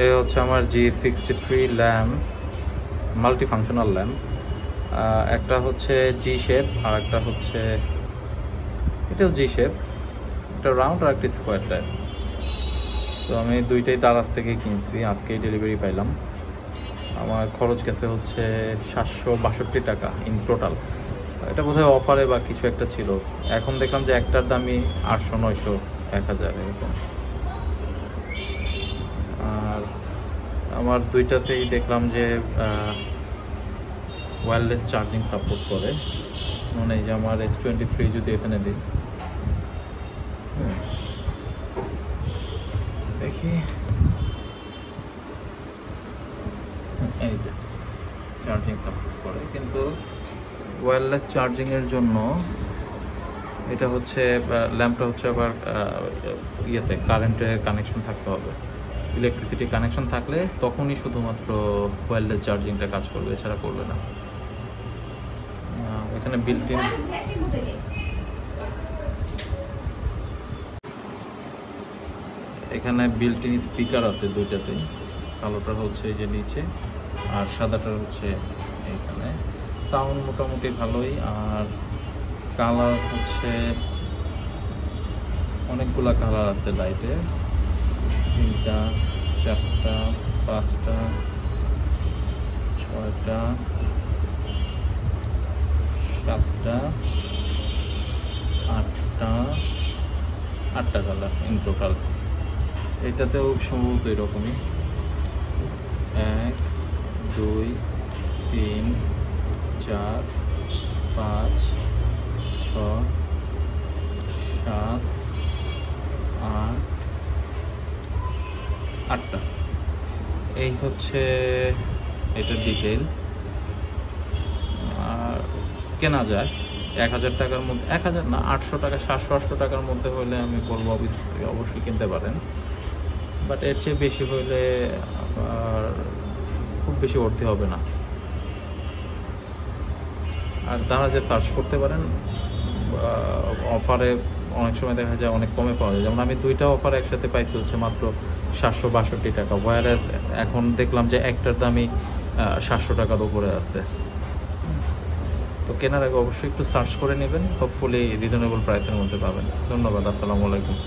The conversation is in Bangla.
এ হচ্ছে আমার G63 lamp, multi functional lamp. একটা হচ্ছে জি শেপ আর একটা হচ্ছে এটাও জি শেপ, একটা রাউন্ড আর একটা স্কোয়ার টাইপ। তো আমি দুইটাই দারাজ থেকে কিনছি, আজকেই ডেলিভারি পাইলাম। আমার খরচ গেছে হচ্ছে 762 টাকা ইন টোটাল। এটা বোধহয় অফারে বা কিছু একটা ছিল। এখন দেখলাম যে একটার দামই 800, 900, 1000 এরকম। আর আমার দুইটাতেই দেখলাম যে ওয়্যারলেস চার্জিং সাপোর্ট করে। মানে এই যে আমার S23 যদি এখানে দিই, দেখি এই যে চার্জিং সাপোর্ট করে, কিন্তু ওয়্যারলেস চার্জিংয়ের জন্য এটা হচ্ছে ল্যাম্পটা হচ্ছে আবার ইয়েতে কারেন্টের কানেকশন থাকতে হবে। ইলেকট্রিসিটি কানেকশন থাকলে তখনই শুধুমাত্র ওয়্যারলেস চার্জিংটা কাজ করবে, এছাড়া করবে না। এখানে বিল্ট ইন স্পিকার আছে দুইটাতেই। কালোটা হচ্ছে এই যে নিচে, আর সাদাটা হচ্ছে এইখানে। সাউন্ড মোটামুটি ভালোই। আর কালার হচ্ছে অনেকগুলা কালার আছে লাইটে, 3টা, 4টা, 5টা, 6টা, 7টা, 8টা কালার ইন টোটাল। এটাতেও সম্ভবত এরকমই 1, 2, 3, 4, 5, 6, 7, 8, 8টা। এই হচ্ছে এটার ডিটেল। আর কেনা যায় 1000 টাকার মধ্যে, 1000 না, 800 টাকা, 700-800 টাকার মধ্যে হলে আমি বলবো অবশ্যই কিনতে পারেন। বাট এর চেয়ে বেশি হইলে আবার খুব বেশি ভর্তি হবে না। আর তারা যে সার্চ করতে পারেন, অফারে অনেক সময় দেখা যায় অনেক কমে পাওয়া যায়। যেমন আমি দুইটা অফার একসাথে পাইছি হচ্ছে মাত্র 762 টাকা। ওয়্যারের এখন দেখলাম যে একটার দামই 700 টাকার উপরে আছে। তো কেনার আগে অবশ্যই একটু সার্চ করে নেবেন, হোপফুলি রিজনেবল প্রাইসের মধ্যে পাবেন। ধন্যবাদ, আসসালামু আলাইকুম।